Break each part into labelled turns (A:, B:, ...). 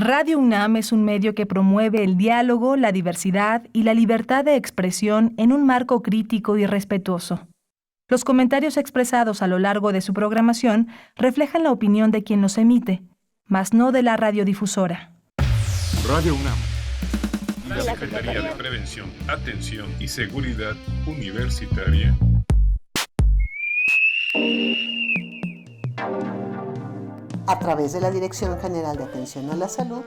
A: Radio UNAM es un medio que promueve el diálogo, la diversidad y la libertad de expresión en un marco crítico y respetuoso. Los comentarios expresados a lo largo de su programación reflejan la opinión de quien los emite, mas no de la radiodifusora.
B: Radio UNAM. La Secretaría de Prevención, Atención y Seguridad Universitaria.
C: A través de la Dirección General de Atención a la Salud,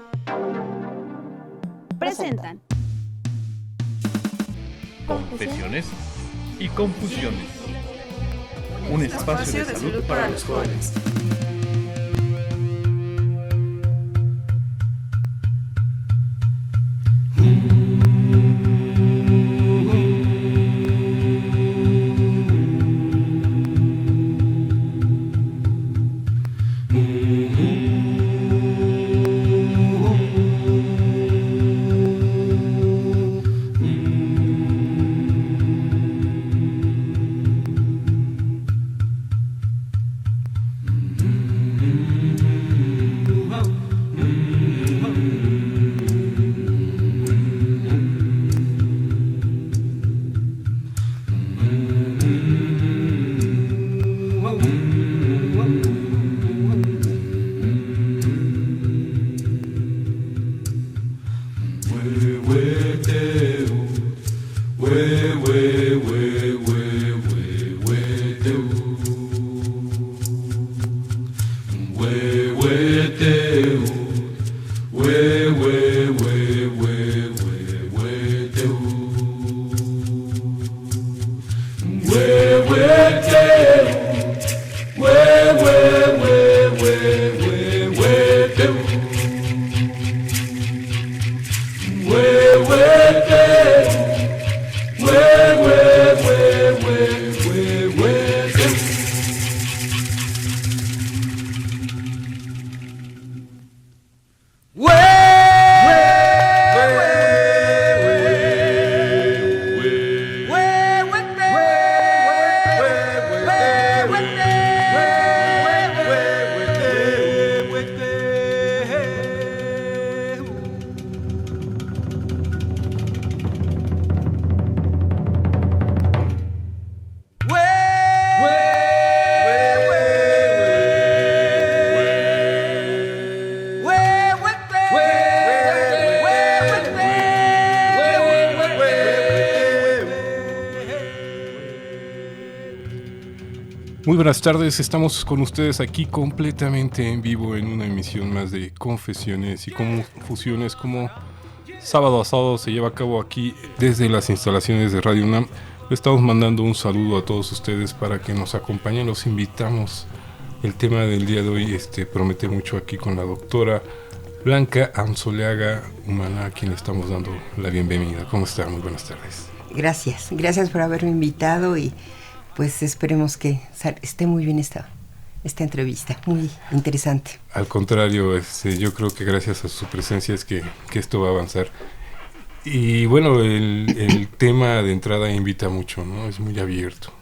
D: presentan
E: Confesiones y Confusiones. Un espacio de salud para los jóvenes.
B: Muy buenas tardes, estamos con ustedes aquí completamente en vivo en una emisión más de Confesiones y Confusiones, como sábado a sábado se lleva a cabo aquí desde las instalaciones de Radio UNAM. Le estamos mandando un saludo a todos ustedes para que nos acompañen, los invitamos. El tema del día de hoy promete mucho aquí con la doctora Blanca Anzoleaga Humana, a quien le estamos dando la bienvenida. ¿Cómo está? Muy buenas tardes.
F: Gracias por haberme invitado y pues esperemos que esté muy bien esta entrevista, muy interesante.
B: Al contrario, yo creo que gracias a su presencia es que esto va a avanzar. Y bueno, el tema de entrada invita mucho, ¿no? Es muy abierto.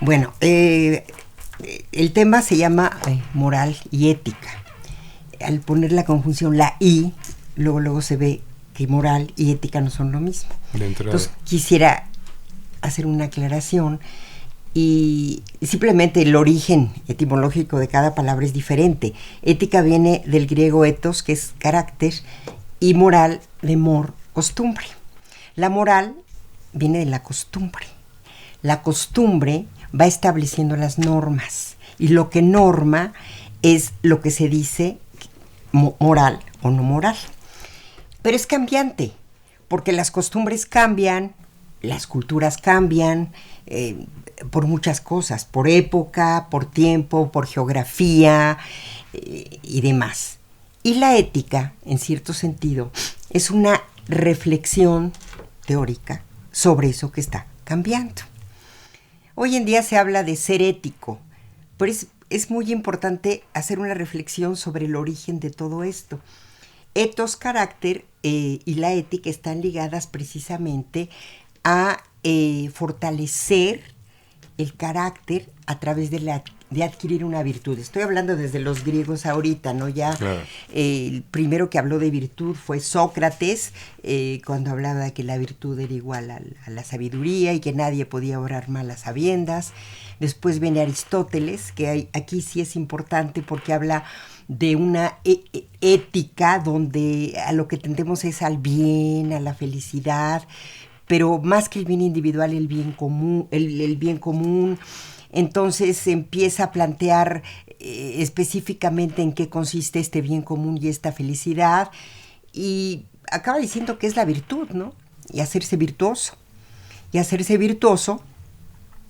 F: Bueno, el tema se llama moral y ética. Al poner la conjunción la I, luego se ve que moral y ética no son lo mismo.
B: De entrada.
F: Entonces quisiera hacer una aclaración y simplemente el origen etimológico de cada palabra es diferente. Ética viene del griego ethos, que es carácter, y moral de mor, costumbre. La moral viene de la costumbre. La costumbre va estableciendo las normas y lo que norma es lo que se dice moral o no moral. Pero es cambiante, porque las costumbres cambian, las culturas cambian por muchas cosas, por época, por tiempo, por geografía y demás. Y la ética, en cierto sentido, es una reflexión teórica sobre eso que está cambiando. Hoy en día se habla de ser ético, pero es muy importante hacer una reflexión sobre el origen de todo esto. Ethos, carácter y la ética están ligadas precisamente a fortalecer el carácter a través de la de adquirir una virtud. Estoy hablando desde los griegos ahorita, ¿no? Ya
B: Claro.
F: El primero que habló de virtud fue Sócrates, cuando hablaba de que la virtud era igual a la sabiduría y que nadie podía obrar mal a sabiendas. Después viene Aristóteles, que aquí sí es importante porque habla de una ética donde a lo que tendemos es al bien, a la felicidad, pero más que el bien individual, el bien común, el bien común. Entonces se empieza a plantear específicamente en qué consiste este bien común y esta felicidad, y acaba diciendo que es la virtud, ¿no? Y hacerse virtuoso. Y hacerse virtuoso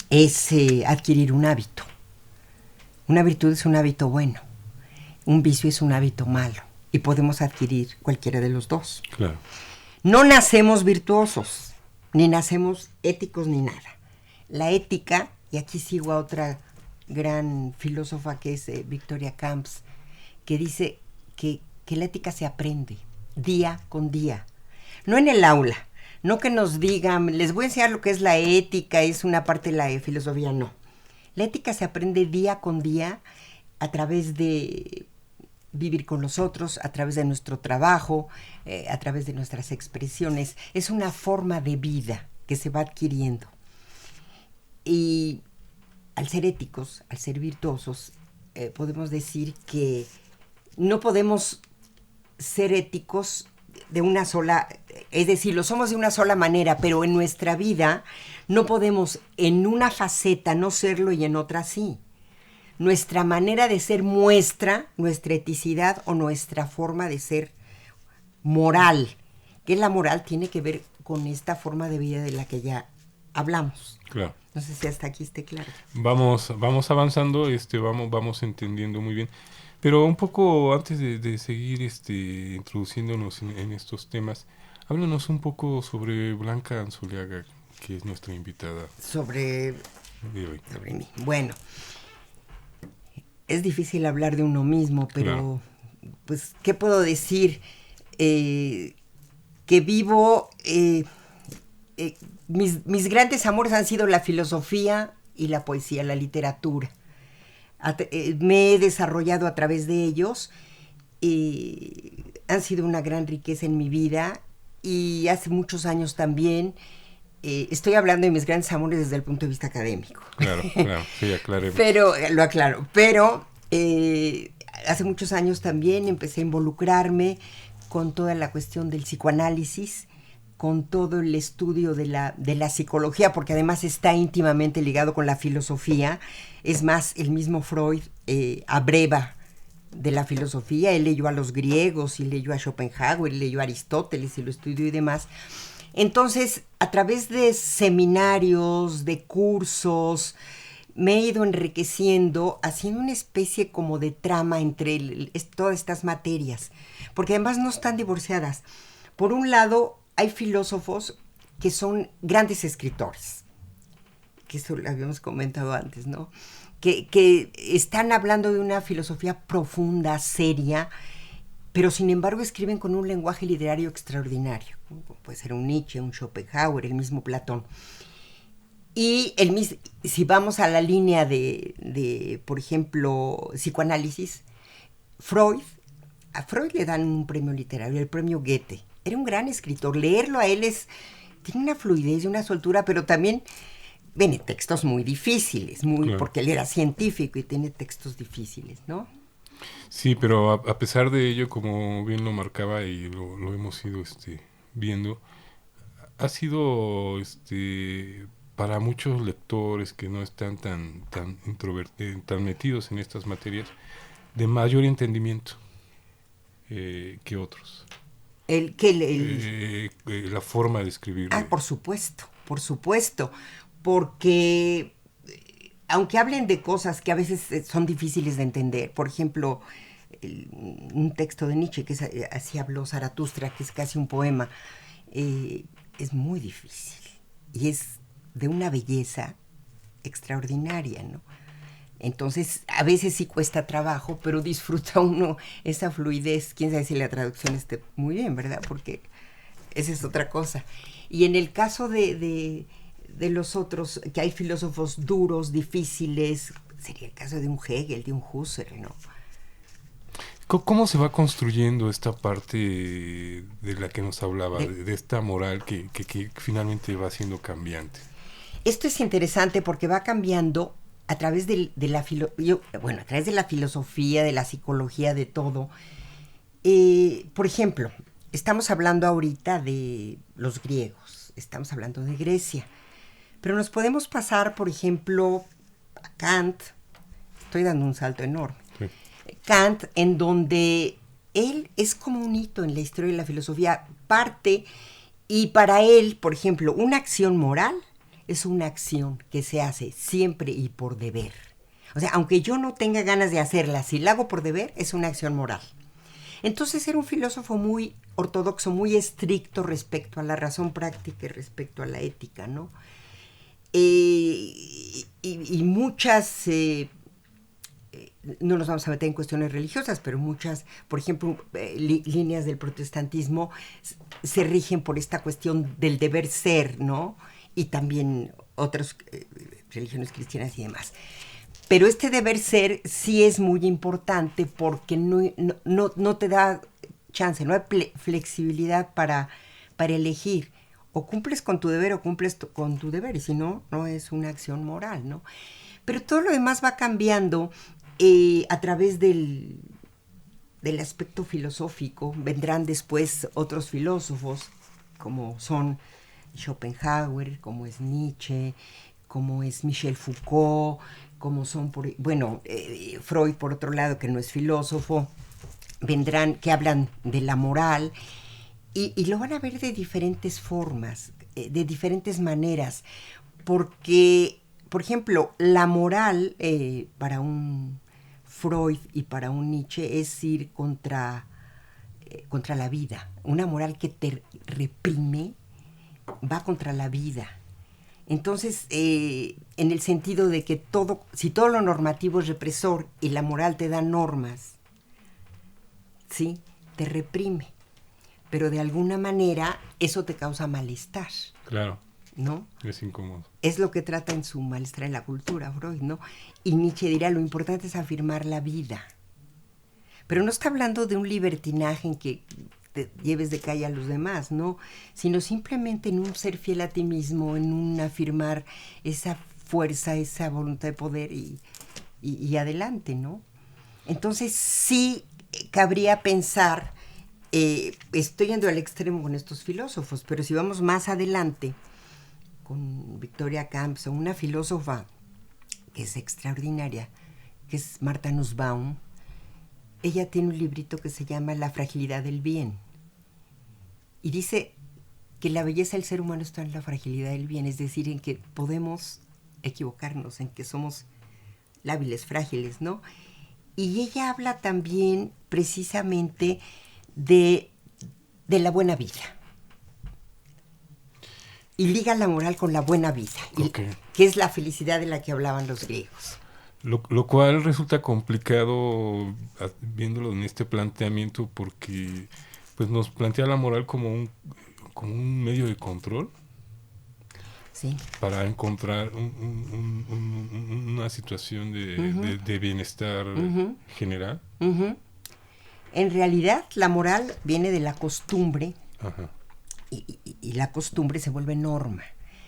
F: es adquirir un hábito. Una virtud es un hábito bueno, un vicio es un hábito malo, y podemos adquirir cualquiera de los dos.
B: Claro.
F: No nacemos virtuosos, ni nacemos éticos ni nada. La ética, y aquí sigo a otra gran filósofa que es Victoria Camps, que dice que la ética se aprende día con día, no en el aula, no que nos digan, les voy a enseñar lo que es la ética, es una parte de la filosofía, no. La ética se aprende día con día a través de vivir con los otros, a través de nuestro trabajo, a través de nuestras expresiones. Es una forma de vida que se va adquiriendo. Y al ser éticos, al ser virtuosos, podemos decir que no podemos ser éticos de una sola, es decir, lo somos de una sola manera, pero en nuestra vida no podemos en una faceta no serlo y en otra sí. Nuestra manera de ser muestra nuestra eticidad o nuestra forma de ser moral. Que la moral tiene que ver con esta forma de vida de la que ya hablamos.
B: Claro.
F: No sé si hasta aquí esté claro.
B: Vamos avanzando, vamos entendiendo muy bien. Pero un poco antes de seguir introduciéndonos en estos temas, háblanos un poco sobre Blanca Anzuliaga, que es nuestra invitada
F: Sobre
B: de hoy.
F: mí. Bueno, es difícil hablar de uno mismo, pero
B: Claro.
F: pues, ¿qué puedo decir? Que vivo, mis grandes amores han sido la filosofía y la poesía, la literatura. Me he desarrollado a través de ellos, han sido una gran riqueza en mi vida, y hace muchos años también, estoy hablando de mis grandes amores desde el punto de vista académico.
B: Claro, sí, aclaremos.
F: Pero, lo aclaro, pero hace muchos años también empecé a involucrarme con toda la cuestión del psicoanálisis, con todo el estudio de la psicología, porque además está íntimamente ligado con la filosofía. Es más, el mismo Freud abreva de la filosofía. Él leyó a los griegos y leyó a Schopenhauer y leyó a Aristóteles y lo estudió y demás. Entonces, a través de seminarios, de cursos, me he ido enriqueciendo, haciendo una especie como de trama entre todas estas materias, porque además no están divorciadas. Por un lado, hay filósofos que son grandes escritores, que eso lo habíamos comentado antes, ¿no? Que están hablando de una filosofía profunda, seria, pero sin embargo escriben con un lenguaje literario extraordinario. Puede ser un Nietzsche, un Schopenhauer, el mismo Platón. Y si vamos a la línea de, por ejemplo, psicoanálisis, a Freud le dan un premio literario, el premio Goethe. Era un gran escritor. Leerlo a él tiene una fluidez y una soltura, pero también tiene textos muy difíciles, claro, porque él era científico y tiene textos difíciles, ¿no?
B: Sí, pero a pesar de ello, como bien lo marcaba y lo hemos ido viendo, ha sido para muchos lectores que no están tan metidos en estas materias, de mayor entendimiento que otros. La forma de escribir.
F: Por supuesto, porque aunque hablen de cosas que a veces son difíciles de entender, por ejemplo, un texto de Nietzsche, que así habló Zaratustra, que es casi un poema, es muy difícil y es de una belleza extraordinaria, ¿no? Entonces, a veces sí cuesta trabajo, pero disfruta uno esa fluidez. Quién sabe si la traducción esté muy bien, ¿verdad? Porque esa es otra cosa. Y en el caso de los otros, que hay filósofos duros, difíciles, sería el caso de un Hegel, de un Husserl, ¿no?
B: ¿Cómo se va construyendo esta parte de la que nos hablaba, de esta moral que finalmente va siendo cambiante?
F: Esto es interesante porque va cambiando a través a través de la filosofía, de la psicología, de todo. Por ejemplo, estamos hablando ahorita de los griegos, estamos hablando de Grecia, pero nos podemos pasar, por ejemplo, a Kant. Estoy dando un salto enorme.
B: Sí.
F: Kant, en donde él es como un hito en la historia de la filosofía, parte, y para él, por ejemplo, una acción moral es una acción que se hace siempre y por deber. O sea, aunque yo no tenga ganas de hacerla, si la hago por deber, es una acción moral. Entonces era un filósofo muy ortodoxo, muy estricto respecto a la razón práctica y respecto a la ética, ¿no? Y muchas... no nos vamos a meter en cuestiones religiosas, pero muchas, por ejemplo, líneas del protestantismo se rigen por esta cuestión del deber ser, ¿no? Y también otras religiones cristianas y demás. Pero este deber ser sí es muy importante porque no te da chance, no hay flexibilidad para elegir. O cumples con tu deber o cumples con tu deber, y si no, no es una acción moral, ¿no? Pero todo lo demás va cambiando a través del aspecto filosófico. Vendrán después otros filósofos, como son Schopenhauer, como es Nietzsche, como es Michel Foucault, como son, Freud, por otro lado, que no es filósofo. Vendrán que hablan de la moral y lo van a ver de diferentes formas, de diferentes maneras, porque, por ejemplo, la moral para un Freud y para un Nietzsche es ir contra la vida. Una moral que te reprime va contra la vida. Entonces, en el sentido de que si todo lo normativo es represor y la moral te da normas, ¿sí? Te reprime. Pero de alguna manera eso te causa malestar.
B: Claro.
F: ¿No?
B: Es incómodo.
F: Es lo que trata en su Malestar en la cultura, Freud, ¿no? Y Nietzsche dirá, lo importante es afirmar la vida. Pero no está hablando de un libertinaje en que te lleves de calle a los demás, ¿no? Sino simplemente en un ser fiel a ti mismo, en un afirmar esa fuerza, esa voluntad de poder y adelante, ¿no? Entonces sí cabría pensar, estoy yendo al extremo con estos filósofos, pero si vamos más adelante, con Victoria Camps, o una filósofa que es extraordinaria, que es Martha Nussbaum. Ella tiene un librito que se llama La fragilidad del bien. Y dice que la belleza del ser humano está en la fragilidad del bien, es decir, en que podemos equivocarnos, en que somos lábiles, frágiles, ¿no? Y ella habla también precisamente de la buena vida. Y liga la moral con la buena vida,
B: Okay.
F: Que es la felicidad de la que hablaban los griegos.
B: Lo cual resulta complicado viéndolo en este planteamiento porque pues nos plantea la moral como un medio de control.
F: Sí.
B: Para encontrar una situación de bienestar general.
F: Uh-huh. En realidad la moral viene de la costumbre.
B: Ajá.
F: Y la costumbre se vuelve norma.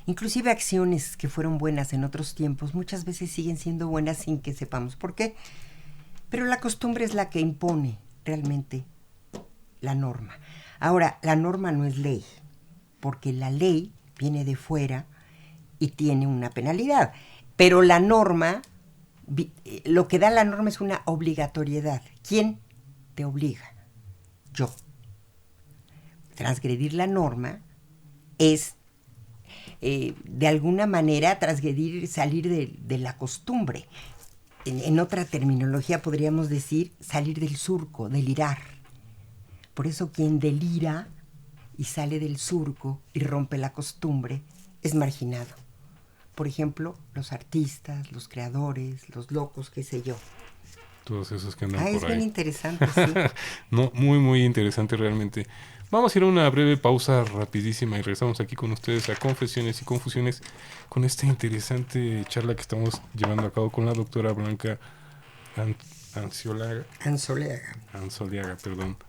F: Inclusive acciones que fueron buenas en otros tiempos muchas veces siguen siendo buenas sin que sepamos por qué. Pero la costumbre es la que impone realmente la norma. Ahora, la norma no es ley, porque la ley viene de fuera y tiene una penalidad. Pero la norma, lo que da la norma es una obligatoriedad. ¿Quién te obliga? Yo. Transgredir la norma es, de alguna manera, salir de la costumbre. En otra terminología podríamos decir salir del surco, delirar. Por eso quien delira y sale del surco y rompe la costumbre es marginado. Por ejemplo, los artistas, los creadores, los locos, qué sé yo.
B: Todos esos que andan por ahí.
F: Es bien interesante, sí.
B: No, muy, muy interesante realmente. Vamos a ir a una breve pausa rapidísima y regresamos aquí con ustedes a Confesiones y Confusiones con esta interesante charla que estamos llevando a cabo con la doctora Blanca Anzoliaga,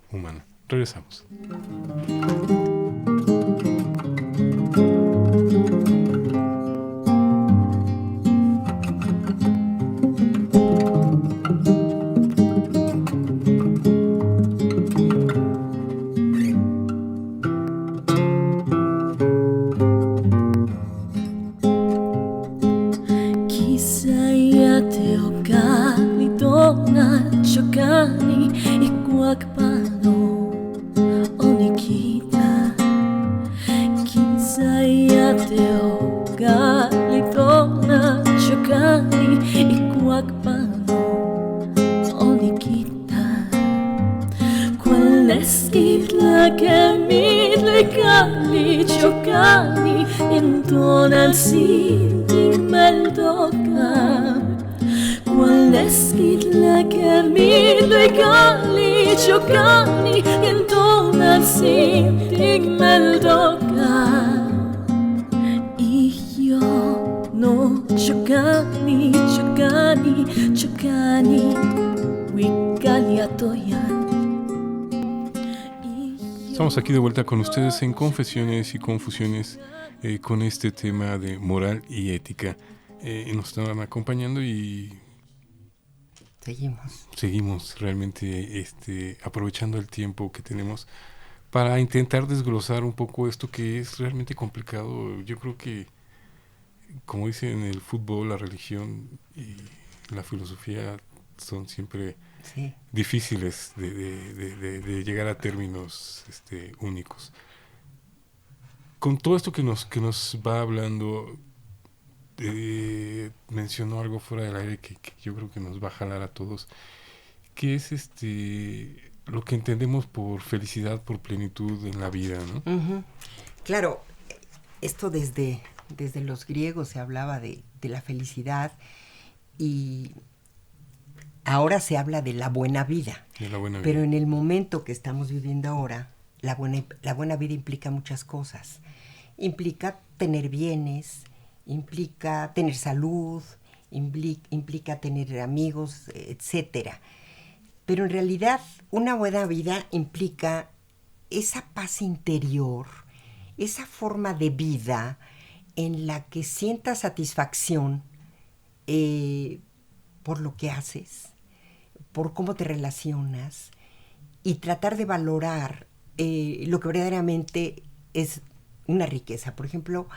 B: Humana. Regresamos. Estamos aquí de vuelta con ustedes en Confesiones y Confusiones con este tema de moral y ética. Nos están acompañando y seguimos realmente aprovechando el tiempo que tenemos para intentar desglosar un poco esto que es realmente complicado. Yo creo que, como dicen, el fútbol, la religión y la filosofía son siempre difíciles de llegar a términos únicos. Con todo esto que nos va hablando, mencionó algo fuera del aire que yo creo que nos va a jalar a todos, que es lo que entendemos por felicidad, por plenitud en la vida, ¿no?
F: Uh-huh. Claro, esto desde los griegos se hablaba de la felicidad y ahora se habla de la buena vida. Pero en el momento que estamos viviendo ahora, la buena vida implica muchas cosas. Implica tener bienes, implica tener salud, implica tener amigos, etcétera. Pero en realidad una buena vida implica esa paz interior, esa forma de vida en la que sientas satisfacción por lo que haces, por cómo te relacionas y tratar de valorar lo que verdaderamente es una riqueza. Por ejemplo,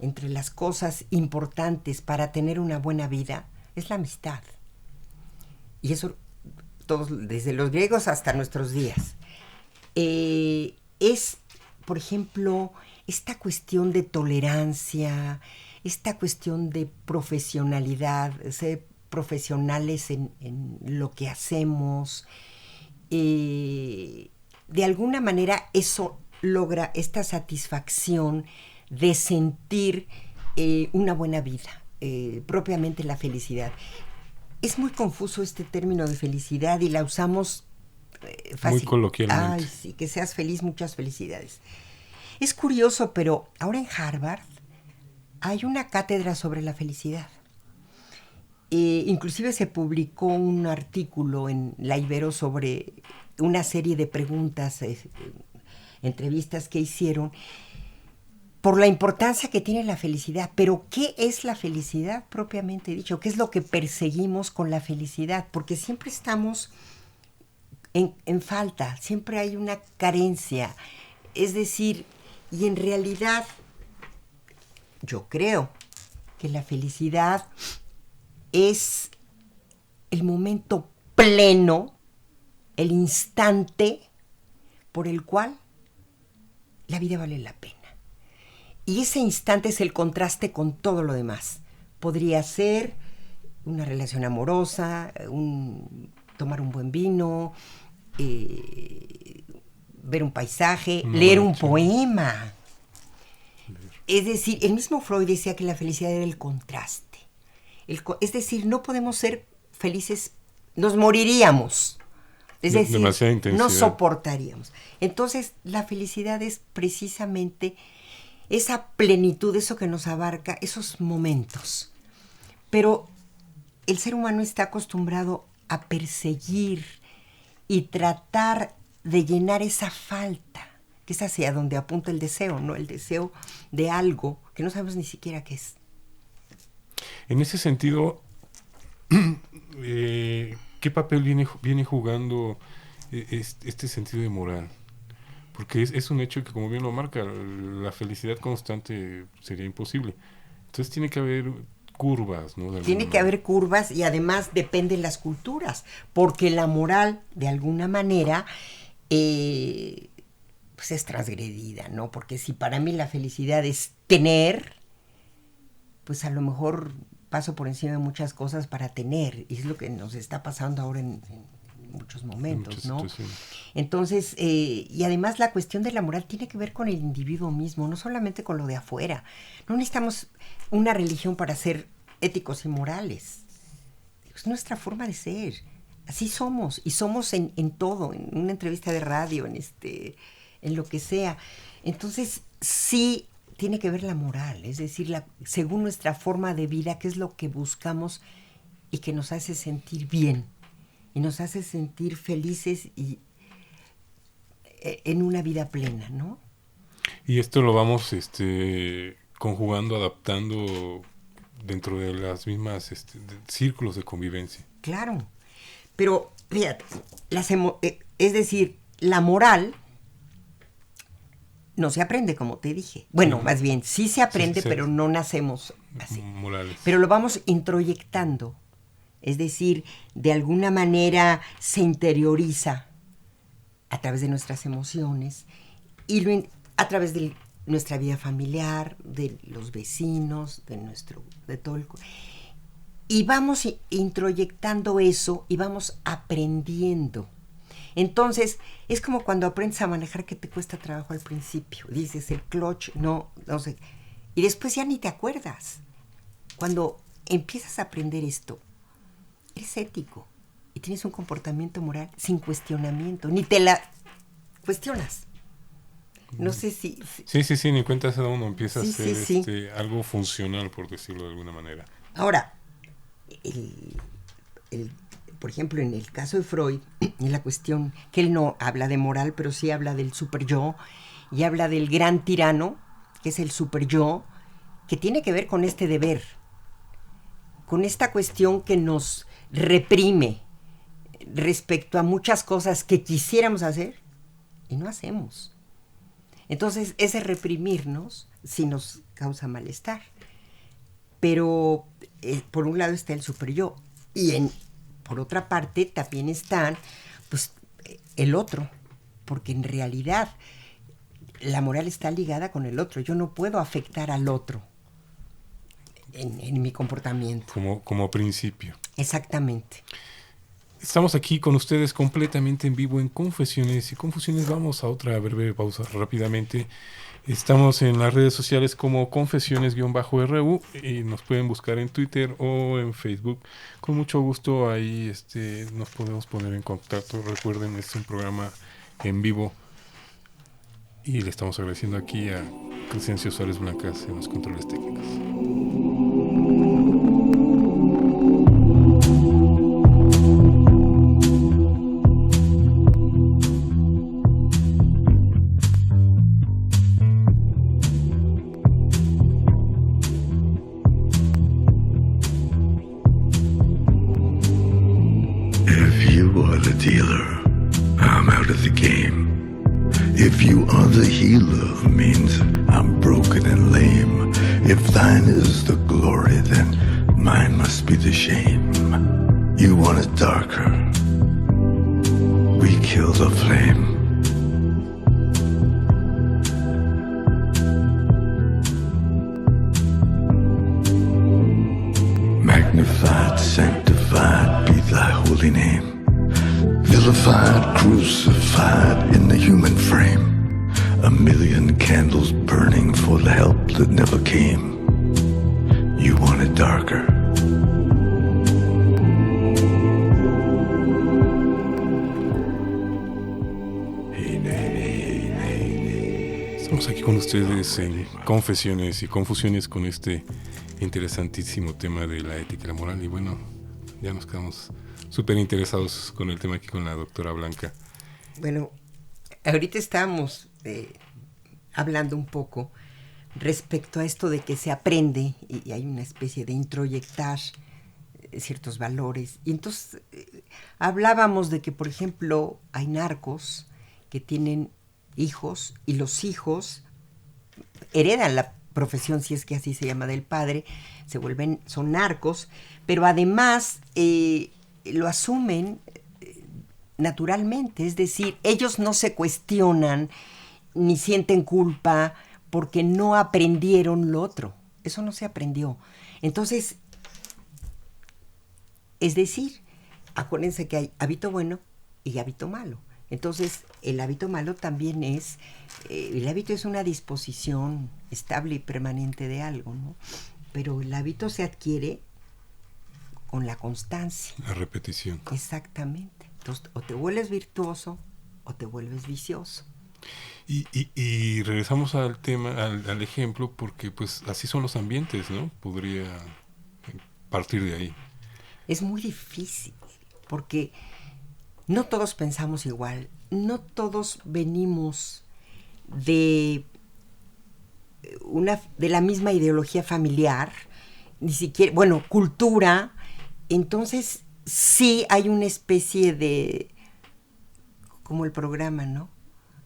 F: entre las cosas importantes para tener una buena vida es la amistad. Y eso todos, desde los griegos hasta nuestros días. Es, por ejemplo, esta cuestión de tolerancia, esta cuestión de profesionalidad, ser profesionales en lo que hacemos. De alguna manera eso logra esta satisfacción de sentir una buena vida, propiamente la felicidad. Es muy confuso este término de felicidad y la usamos fácil.
B: Muy coloquialmente.
F: Ay, sí, que seas feliz, muchas felicidades. Es curioso, pero ahora en Harvard hay una cátedra sobre la felicidad. Inclusive se publicó un artículo en La Ibero sobre una serie de preguntas, entrevistas que hicieron por la importancia que tiene la felicidad. Pero ¿qué es la felicidad propiamente dicho? ¿Qué es lo que perseguimos con la felicidad? Porque siempre estamos en falta, siempre hay una carencia. Es decir, y en realidad yo creo que la felicidad es el momento pleno, el instante por el cual la vida vale la pena. Y ese instante es el contraste con todo lo demás. Podría ser una relación amorosa, tomar un buen vino, ver un paisaje, leer un poema. Es decir, el mismo Freud decía que la felicidad era el contraste. Es decir, no podemos ser felices, nos moriríamos Es decir,
B: demasiada intensidad.
F: no soportaríamos. Entonces, la felicidad es precisamente esa plenitud, eso que nos abarca, esos momentos. Pero el ser humano está acostumbrado a perseguir y tratar de llenar esa falta, que es hacia donde apunta el deseo, ¿no? El deseo de algo que no sabemos ni siquiera qué es.
B: En ese sentido, ¿qué papel viene jugando este sentido de moral? Porque es un hecho que, como bien lo marca, la felicidad constante sería imposible. Entonces tiene que haber curvas, ¿no?
F: Tiene que haber curvas y además dependen las culturas, porque la moral, de alguna manera, pues es transgredida, ¿no? Porque si para mí la felicidad es tener, pues a lo mejor paso por encima de muchas cosas para tener, y es lo que nos está pasando ahora en muchos momentos, ¿no? Entonces, y además la cuestión de la moral tiene que ver con el individuo mismo, no solamente con lo de afuera. No necesitamos una religión para ser éticos y morales. Es nuestra forma de ser. Así somos, y somos en todo, en una entrevista de radio, en lo que sea. Entonces, sí tiene que ver la moral, es decir, según nuestra forma de vida, qué es lo que buscamos y que nos hace sentir bien, y nos hace sentir felices y en una vida plena, ¿no?
B: Y esto lo vamos conjugando, adaptando dentro de las mismas círculos de convivencia.
F: Claro, pero fíjate, es decir, la moral no se aprende, como te dije. Bueno, más bien, sí se aprende, sí, pero no nacemos así.
B: Morales.
F: Pero lo vamos introyectando. Es decir, de alguna manera se interioriza a través de nuestras emociones y a través de nuestra vida familiar, de los vecinos, de todo el... Y vamos introyectando eso y vamos aprendiendo. Entonces, es como cuando aprendes a manejar que te cuesta trabajo al principio. Dices, el clutch, no sé. Y después ya ni te acuerdas. Cuando empiezas a aprender esto, eres ético y tienes un comportamiento moral sin cuestionamiento. Ni te la cuestionas. No sé si...
B: Sí, ni cuenta se da uno. Empieza a ser algo funcional, por decirlo de alguna manera.
F: Ahora, por ejemplo, en el caso de Freud, en la cuestión que él no habla de moral, pero sí habla del superyo y habla del gran tirano, que es el superyo, que tiene que ver con este deber, con esta cuestión que nos reprime respecto a muchas cosas que quisiéramos hacer y no hacemos. Entonces, ese reprimirnos sí nos causa malestar. Pero, por un lado está el superyo y por otra parte, también están, pues, el otro, porque en realidad la moral está ligada con el otro. Yo no puedo afectar al otro en mi comportamiento.
B: Como principio.
F: Exactamente.
B: Estamos aquí con ustedes completamente en vivo en Confesiones y Confusiones. Vamos a otra breve pausa rápidamente. Estamos en las redes sociales como Confesiones-RU y nos pueden buscar en Twitter o en Facebook. Con mucho gusto ahí nos podemos poner en contacto. Recuerden, este es un programa en vivo y le estamos agradeciendo aquí a Crescencio Suárez Blancas en los controles técnicos.
D: Dealer, I'm out of the game. If you are the healer, means I'm broken and lame. If thine is the glory, then mine must be the shame. You want it darker, we kill the flame. Magnified, sanctified be thy holy name. Vilified, crucified in the human frame. A million candles burning for the help that never came. You want it darker.
B: Estamos aquí con ustedes en Confesiones y Confusiones con este interesantísimo tema de la ética y la moral. Y bueno, ya nos quedamos súper interesados con el tema aquí con la doctora Blanca.
F: Bueno, ahorita estamos hablando un poco respecto a esto de que se aprende y hay una especie de introyectar ciertos valores. Y entonces hablábamos de que, por ejemplo, hay narcos que tienen hijos y los hijos heredan la profesión, si es que así se llama, del padre, son narcos, pero además lo asumen naturalmente, es decir, ellos no se cuestionan ni sienten culpa porque no aprendieron lo otro, eso no se aprendió. Entonces, es decir, acuérdense que hay hábito bueno y hábito malo. Entonces, el hábito malo también el hábito es una disposición estable y permanente de algo, ¿no? Pero el hábito se adquiere con la constancia.
B: La repetición.
F: Exactamente. Entonces, o te vuelves virtuoso o te vuelves vicioso.
B: Y regresamos al tema, al ejemplo, porque pues así son los ambientes, ¿no? Podría partir de ahí.
F: Es muy difícil, porque no todos pensamos igual, no todos venimos de la misma ideología familiar, ni siquiera, bueno, cultura. Entonces sí hay una especie de, como el programa, ¿no?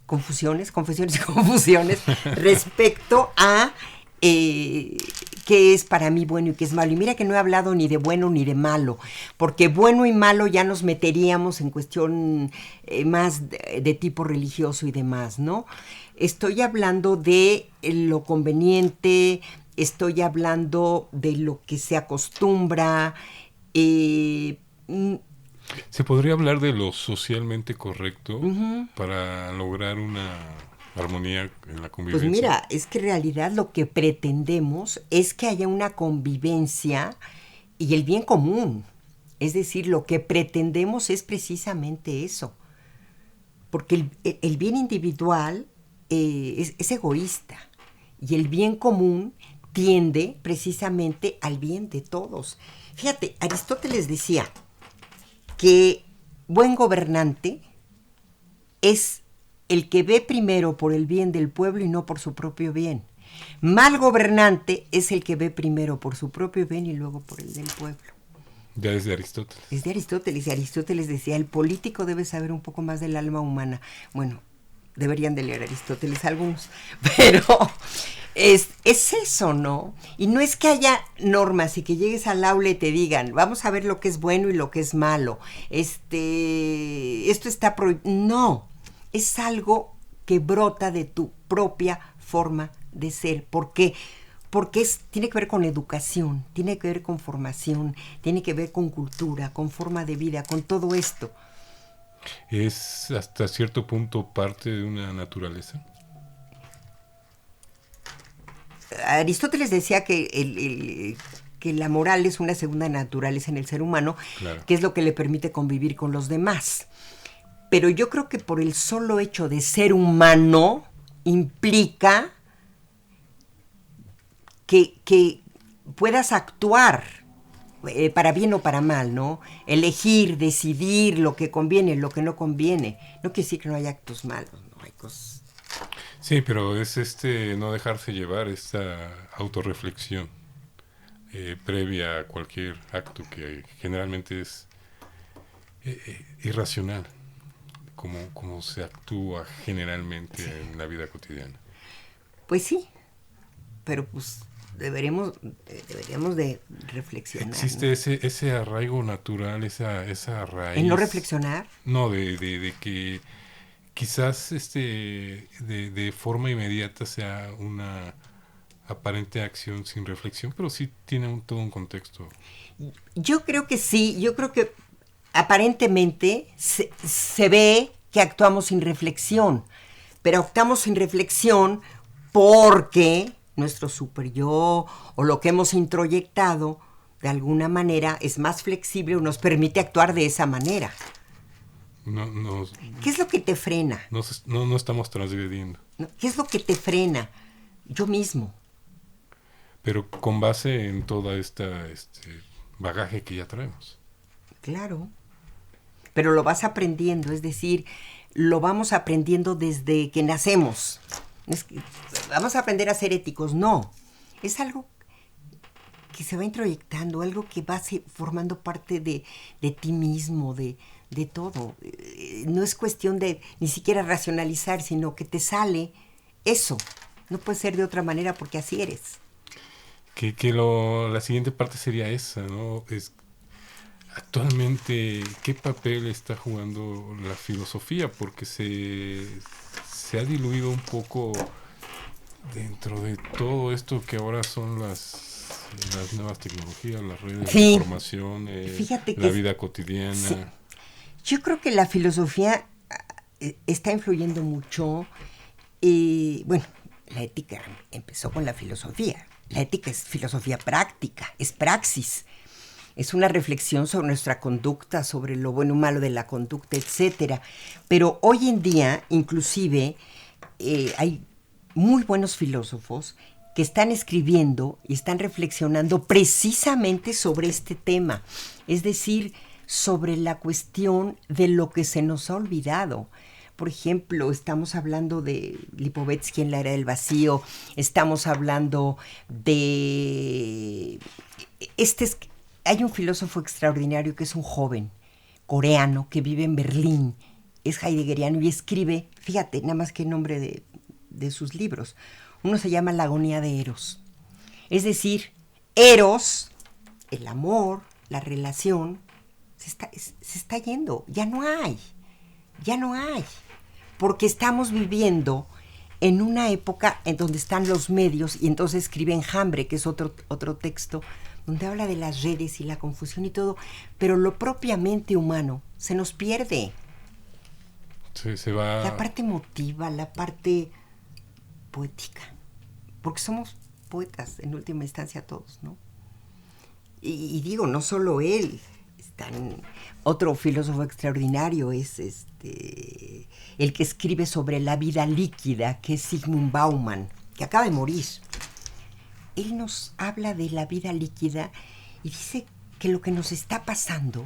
F: Confesiones y confusiones respecto a qué es para mí bueno y qué es malo. Y mira que no he hablado ni de bueno ni de malo, porque bueno y malo ya nos meteríamos en cuestión más de tipo religioso y demás, ¿no? Estoy hablando de lo conveniente, estoy hablando de lo que se acostumbra.
B: ¿Se podría hablar de lo socialmente correcto para lograr una armonía en la convivencia?
F: Pues mira, es que en realidad lo que pretendemos es que haya una convivencia y el bien común. Es decir, lo que pretendemos es precisamente eso. Porque el bien individual es egoísta y el bien común tiende precisamente al bien de todos. Fíjate, Aristóteles decía que buen gobernante es el que ve primero por el bien del pueblo y no por su propio bien. Mal gobernante es el que ve primero por su propio bien y luego por el del pueblo.
B: Ya es de Aristóteles.
F: Es de Aristóteles, y Aristóteles decía, el político debe saber un poco más del alma humana. Bueno, deberían de leer Aristóteles algunos, pero es eso, ¿no? Y no es que haya normas y que llegues al aula y te digan, vamos a ver lo que es bueno y lo que es malo. Esto está prohibido. No. Es algo que brota de tu propia forma de ser. ¿Por qué? Porque tiene que ver con educación, tiene que ver con formación, tiene que ver con cultura, con forma de vida, con todo esto.
B: ¿Es hasta cierto punto parte de una naturaleza?
F: Aristóteles decía que la moral es una segunda naturaleza en el ser humano,
B: claro,
F: que es lo que le permite convivir con los demás. Pero yo creo que por el solo hecho de ser humano implica que puedas actuar para bien o para mal, ¿no? Elegir, decidir lo que conviene, lo que no conviene. No quiere decir que no haya actos malos, no hay cosas.
B: Sí, pero es no dejarse llevar, esta autorreflexión previa a cualquier acto que generalmente es irracional. Como se actúa generalmente en la vida cotidiana.
F: Pues sí, pero pues deberíamos de reflexionar.
B: ¿Existe,
F: ¿no?
B: ese arraigo natural, esa raíz?
F: ¿En no reflexionar?
B: No, de que quizás de forma inmediata sea una aparente acción sin reflexión, pero sí tiene todo un contexto.
F: Yo creo que sí, yo creo que aparentemente se ve que actuamos sin reflexión, pero actuamos sin reflexión porque nuestro super yo o lo que hemos introyectado de alguna manera es más flexible o nos permite actuar de esa manera. ¿Qué es lo que te frena?
B: No estamos transgrediendo.
F: ¿Qué es lo que te frena? Yo mismo.
B: Pero con base en toda este bagaje que ya traemos.
F: Claro. Pero lo vas aprendiendo, es decir, lo vamos aprendiendo desde que nacemos. Vamos a aprender a ser éticos. No. Es algo que se va introyectando, algo que va formando parte de ti mismo, de todo. No es cuestión de ni siquiera racionalizar, sino que te sale eso. No puede ser de otra manera porque así eres.
B: La siguiente parte sería esa, ¿no? Actualmente, ¿qué papel está jugando la filosofía? Porque se ha diluido un poco dentro de todo esto que ahora son las nuevas tecnologías, las redes de información, la vida cotidiana.
F: Sí. Yo creo que la filosofía está influyendo mucho. Bueno, la ética empezó con la filosofía. La ética es filosofía práctica, es praxis. Es una reflexión sobre nuestra conducta, sobre lo bueno o malo de la conducta, etcétera. Pero hoy en día, inclusive, hay muy buenos filósofos que están escribiendo y están reflexionando precisamente sobre este tema. Es decir, sobre la cuestión de lo que se nos ha olvidado. Por ejemplo, estamos hablando de Lipovetsky en la era del vacío, estamos hablando de... Hay un filósofo extraordinario que es un joven coreano que vive en Berlín, es heideggeriano y escribe, fíjate, nada más que el nombre de sus libros. Uno se llama La agonía de Eros. Es decir, Eros, el amor, la relación, se está yendo, ya no hay. Porque estamos viviendo en una época en donde están los medios, y entonces escribe Enjambre, que es otro texto, donde habla de las redes y la confusión y todo, pero lo propiamente humano se nos pierde.
B: Sí, se va...
F: La parte emotiva, la parte poética, porque somos poetas en última instancia todos, ¿no? Y digo, no solo él, otro filósofo extraordinario es el que escribe sobre la vida líquida, que es Zygmunt Bauman, que acaba de morir. Él nos habla de la vida líquida y dice que lo que nos está pasando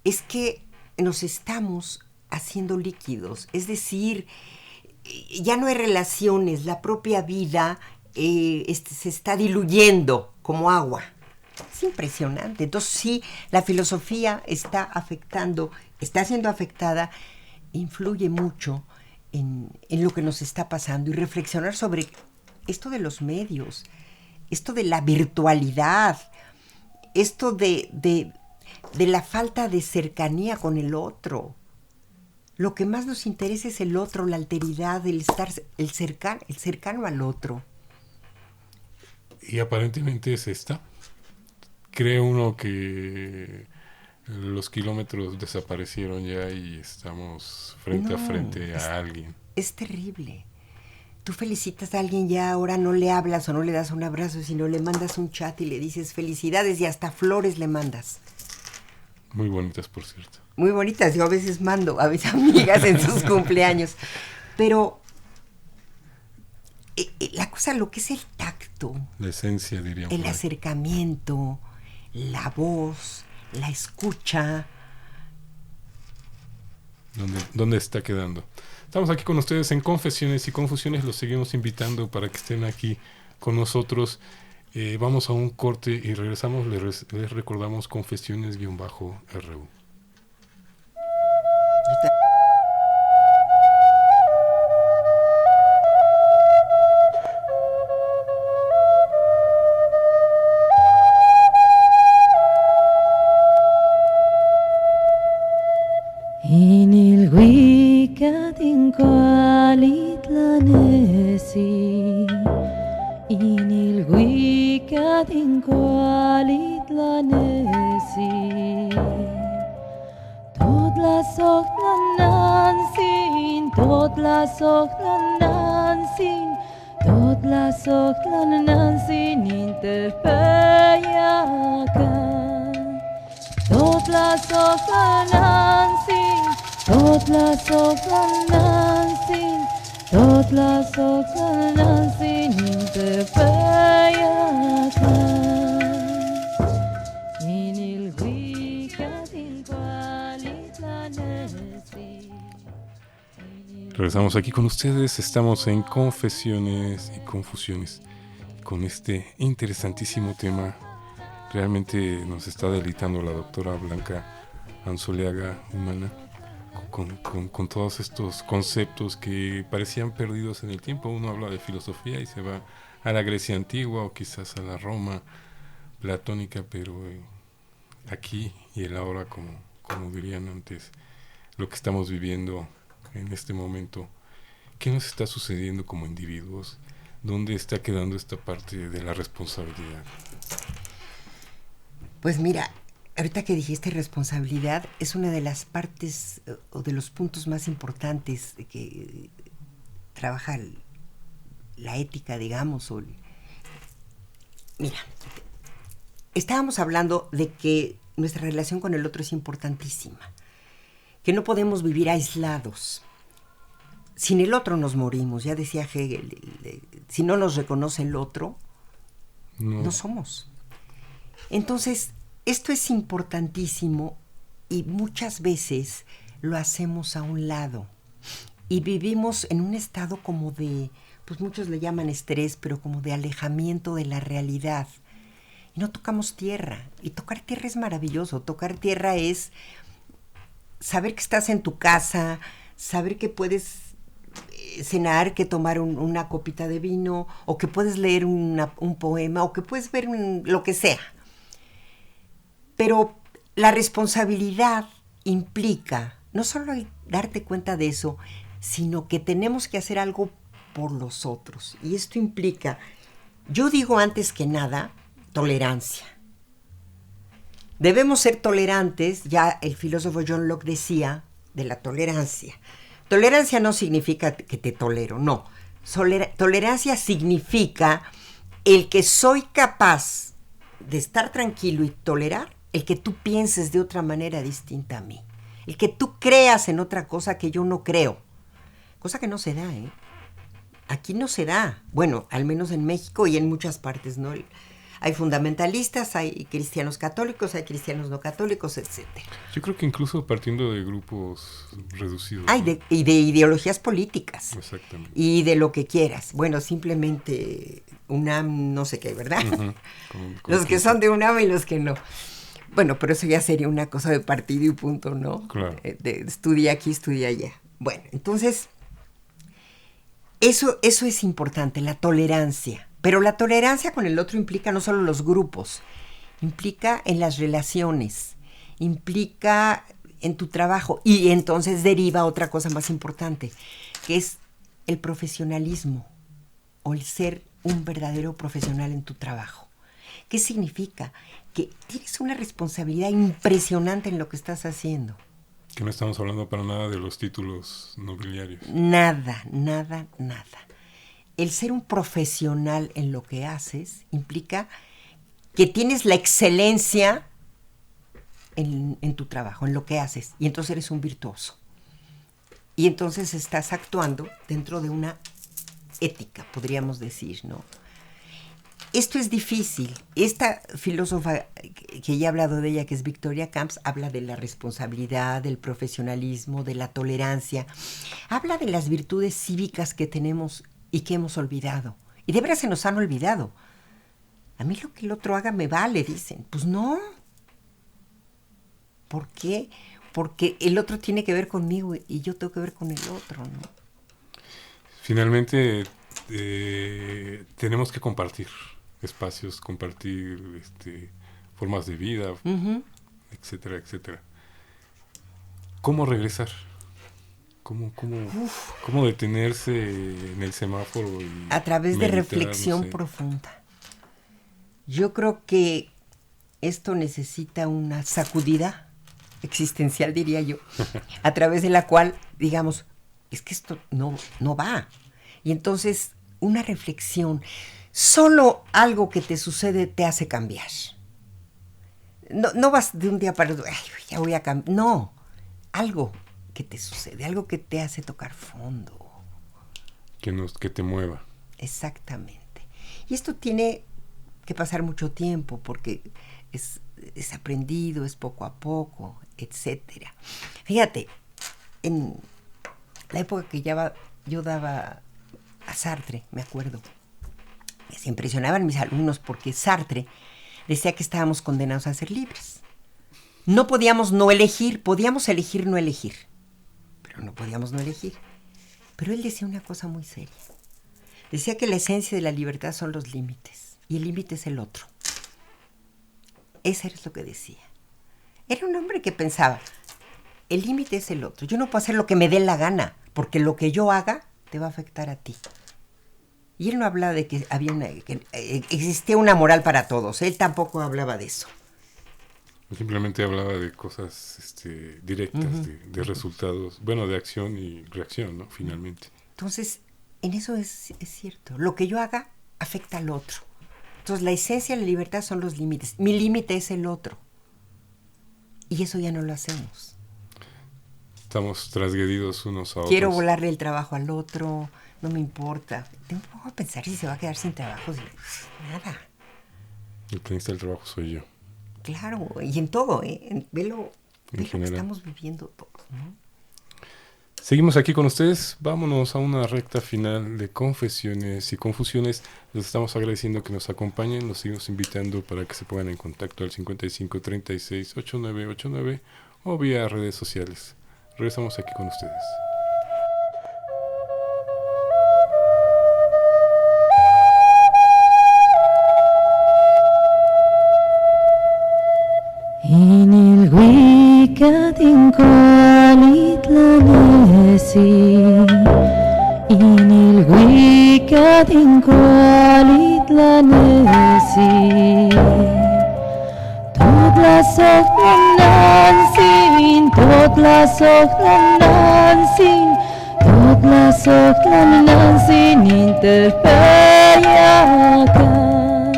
F: es que nos estamos haciendo líquidos, es decir, ya no hay relaciones, la propia vida se está diluyendo como agua. Es impresionante. Entonces sí, la filosofía está siendo afectada, influye mucho en lo que nos está pasando, y reflexionar sobre esto de los medios, esto de la virtualidad, esto de la falta de cercanía con el otro. Lo que más nos interesa es el otro, la alteridad, el cercano al otro.
B: Y aparentemente es esta. Cree uno que los kilómetros desaparecieron ya y estamos frente a frente a alguien.
F: Es terrible. Tú felicitas a alguien, ya ahora no le hablas o no le das un abrazo, sino le mandas un chat y le dices felicidades, y hasta flores le mandas.
B: Muy bonitas, por cierto.
F: Muy bonitas. Yo a veces mando a mis amigas en sus cumpleaños. Pero la cosa, lo que es el tacto,
B: la esencia, diríamos,
F: el acercamiento, la voz, la escucha.
B: ¿Dónde está quedando? Estamos aquí con ustedes en Confesiones y Confusiones. Los seguimos invitando para que estén aquí con nosotros. Vamos a un corte y regresamos. Les recordamos Confesiones-RU.
G: Inilguicatin qualitlanesi, inilguicatin qualitlanesi. Tot la soklanansin, tot la soklanansin, tot la soklanansin interpeyakan. Tot la soklanansin, tot la soklan nansin, tot la soklan nansin, inte payakan. Inil guicat in qualitlanesi.
B: Regresamos aquí con ustedes, estamos en Confesiones y Confusiones, con este interesantísimo tema. Realmente nos está deleitando la doctora Blanca Anzuleaga Humana con todos estos conceptos que parecían perdidos en el tiempo. Uno habla de filosofía y se va a la Grecia antigua o quizás a la Roma platónica, pero aquí y el ahora, como dirían antes, lo que estamos viviendo en este momento, ¿qué nos está sucediendo como individuos? ¿Dónde está quedando esta parte de la responsabilidad?
F: Pues mira, ahorita que dijiste responsabilidad, es una de las partes o de los puntos más importantes de que trabaja la ética, digamos. Mira, estábamos hablando de que nuestra relación con el otro es importantísima, que no podemos vivir aislados. Sin el otro nos morimos, ya decía Hegel, si no nos reconoce el otro, no somos. Entonces, esto es importantísimo y muchas veces lo hacemos a un lado y vivimos en un estado como de, pues muchos le llaman estrés, pero como de alejamiento de la realidad. Y no tocamos tierra, y tocar tierra es maravilloso. Tocar tierra es saber que estás en tu casa, saber que puedes cenar, que tomar una copita de vino, o que puedes leer un poema, o que puedes ver lo que sea. Pero la responsabilidad implica no solo el darte cuenta de eso, sino que tenemos que hacer algo por los otros. Y esto implica, yo digo antes que nada, tolerancia. Debemos ser tolerantes, ya el filósofo John Locke decía de la tolerancia. Tolerancia no significa que te tolero, no. Tolerancia significa el que soy capaz de estar tranquilo y tolerar el que tú pienses de otra manera distinta a mí. El que tú creas en otra cosa que yo no creo. Cosa que no se da, ¿eh? Aquí no se da. Bueno, al menos en México y en muchas partes, ¿no? Hay fundamentalistas, hay cristianos católicos, hay cristianos no católicos, etc.
B: Yo creo que incluso partiendo de grupos reducidos.
F: Y de ideologías políticas.
B: Exactamente.
F: Y de lo que quieras. Bueno, simplemente UNAM, no sé qué, ¿verdad? Uh-huh. Los que son de UNAM y los que no. Bueno, pero eso ya sería una cosa de partido y punto, ¿no?
B: Claro.
F: Estudia aquí, estudia allá. Bueno, entonces, eso es importante, la tolerancia. Pero la tolerancia con el otro implica no solo los grupos, implica en las relaciones, implica en tu trabajo y entonces deriva otra cosa más importante, que es el profesionalismo o el ser un verdadero profesional en tu trabajo. ¿Qué significa? Que tienes una responsabilidad impresionante en lo que estás haciendo.
B: Que no estamos hablando para nada de los títulos nobiliarios.
F: Nada. El ser un profesional en lo que haces implica que tienes la excelencia en tu trabajo, en lo que haces, y entonces eres un virtuoso. Y entonces estás actuando dentro de una ética, podríamos decir, ¿no? Esto es difícil. Esta filósofa que ya he hablado de ella, que es Victoria Camps, habla de la responsabilidad, del profesionalismo, de la tolerancia. Habla de las virtudes cívicas que tenemos y que hemos olvidado. Y de veras se nos han olvidado. A mí lo que el otro haga me vale, dicen. Pues no. ¿Por qué? Porque el otro tiene que ver conmigo y yo tengo que ver con el otro, ¿no?
B: Finalmente, tenemos que compartir espacios, compartir formas de vida, uh-huh, etcétera, etcétera. ¿Cómo regresar? ¿Cómo detenerse en el semáforo?
F: A través de reflexión profunda. Yo creo que esto necesita una sacudida existencial, diría yo, a través de la cual, digamos, es que esto no va. Y entonces, una reflexión. Solo algo que te sucede te hace cambiar. No vas de un día para otro, ay, ya voy a cambiar. No, algo que te sucede, algo que te hace tocar fondo.
B: Que te mueva.
F: Exactamente. Y esto tiene que pasar mucho tiempo porque es aprendido, es poco a poco, etcétera. Fíjate, en la época que yo daba a Sartre, me acuerdo, se impresionaban mis alumnos porque Sartre decía que estábamos condenados a ser libres. No podíamos no elegir, podíamos elegir no elegir, pero no podíamos no elegir. Pero él decía una cosa muy seria. Decía que la esencia de la libertad son los límites, y el límite es el otro. Eso es lo que decía. Era un hombre que pensaba, el límite es el otro. Yo no puedo hacer lo que me dé la gana, porque lo que yo haga te va a afectar a ti. Y él no hablaba de que existía una moral para todos. Él tampoco hablaba de eso.
B: Simplemente hablaba de cosas directas, de resultados, bueno, de acción y reacción, ¿no? Finalmente.
F: Entonces, en eso es cierto. Lo que yo haga afecta al otro. Entonces, la esencia de la libertad son los límites. Mi límite es el otro. Y eso ya no lo hacemos.
B: Estamos transgredidos unos a otros.
F: Quiero volarle el trabajo al otro, no me importa. Tengo que pensar si se va a quedar sin trabajo. Nada.
B: El que necesita el trabajo soy yo.
F: Claro, y en todo, ve lo que
B: general.
F: estamos viviendo todos, ¿no?
B: Seguimos aquí con ustedes. Vámonos a una recta final de confesiones y confusiones. Les estamos agradeciendo que nos acompañen. Los seguimos invitando para que se pongan en contacto al 55 36 8989 o vía redes sociales. Regresamos aquí con ustedes.
G: Inilguicadinqualitlanesi, inilguicadinqualitlanesi, totlasoclanansin, totlasoclanansin, totlasoclanansin, interpeyacan,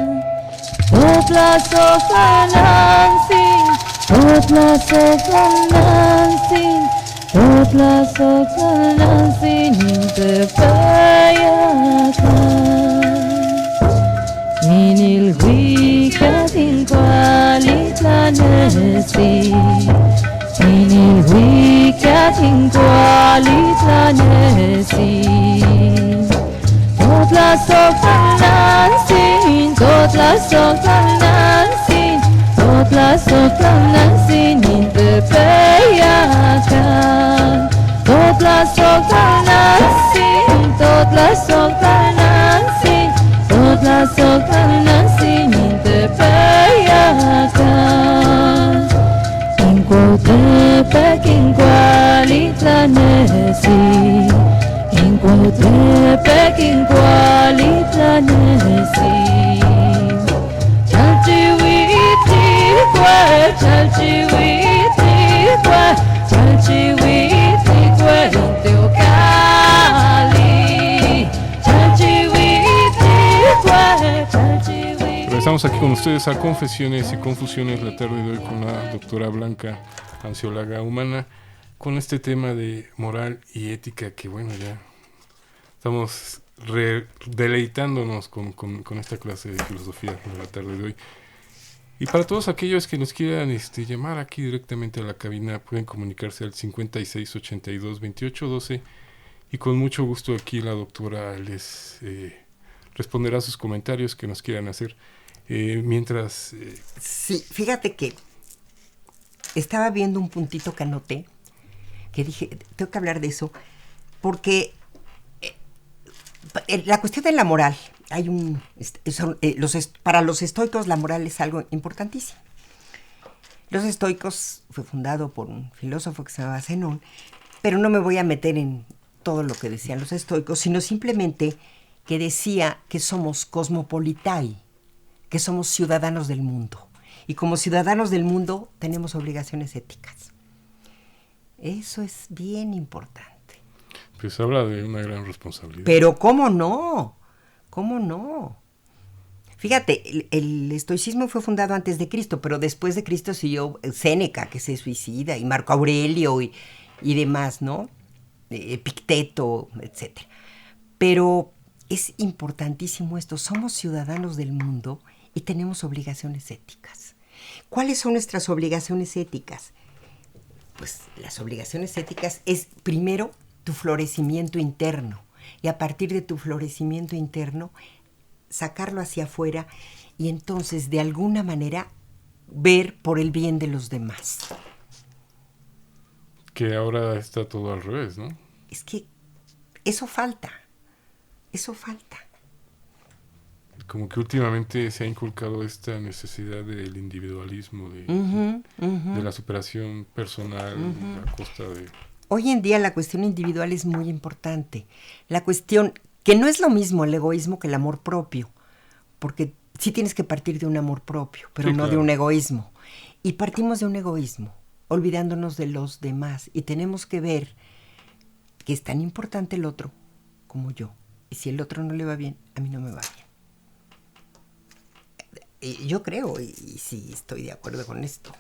G: totlasoclanansin, totlasoclanansin, totlasoclanansin, interpeyacan, inilguicadinqualitlanesi, inilguicadinqualitlanesi, totlasoclanansin, totlasoclanansin, totlasoclanansin, interpeyacan, totlasoclanansin, totlasoclanansin, totlasoclanansin, interpeyacan, incuotepec inqualitlanesi, incuotepec inqualitlanesi, chalchihuitlicue, chalchihuitlicue, chalchihuitlicue, inteocali, chalchihuitlicue, chalchihuitlicue.
B: Regresamos aquí con ustedes a Confesiones y Confusiones la tarde de hoy con la doctora Blanca Ansiolaga Humana, con este tema de moral y ética que bueno, ya estamos deleitándonos con esta clase de filosofía de la tarde de hoy. Y para todos aquellos que nos quieran llamar aquí directamente a la cabina, pueden comunicarse al 56 82 28 12 y con mucho gusto aquí la doctora les responderá sus comentarios que nos quieran hacer. Mientras...
F: Sí, fíjate que estaba viendo un puntito que anoté, que dije, tengo que hablar de eso, porque la cuestión de la moral, para los estoicos la moral es algo importantísimo. Los estoicos fue fundado por un filósofo que se llamaba Zenón, pero no me voy a meter en todo lo que decían los estoicos, sino simplemente que decía que somos cosmopolitai, que somos ciudadanos del mundo. Y como ciudadanos del mundo tenemos obligaciones éticas. Eso es bien importante.
B: Pues habla de una gran responsabilidad.
F: Pero ¿cómo no? ¿Cómo no? Fíjate, el estoicismo fue fundado antes de Cristo, pero después de Cristo siguió Séneca, que se suicida, y Marco Aurelio, y y demás, ¿no? Epicteto, etcétera. Pero es importantísimo esto, somos ciudadanos del mundo y tenemos obligaciones éticas. ¿Cuáles son nuestras obligaciones éticas? Pues las obligaciones éticas es primero tu florecimiento interno y a partir de tu florecimiento interno sacarlo hacia afuera y entonces de alguna manera ver por el bien de los demás.
B: Que ahora está todo al revés, ¿no?
F: Es que eso falta.
B: Como que últimamente se ha inculcado esta necesidad del individualismo, de la superación personal a costa de...
F: Hoy en día la cuestión individual es muy importante. La cuestión, que no es lo mismo el egoísmo que el amor propio, porque sí tienes que partir de un amor propio, pero
B: Sí,
F: no
B: claro.
F: de un egoísmo. Y partimos de un egoísmo, olvidándonos de los demás. Y tenemos que ver que es tan importante el otro como yo. Y si el otro no le va bien, a mí no me va bien. Y yo creo, y sí estoy de acuerdo con esto.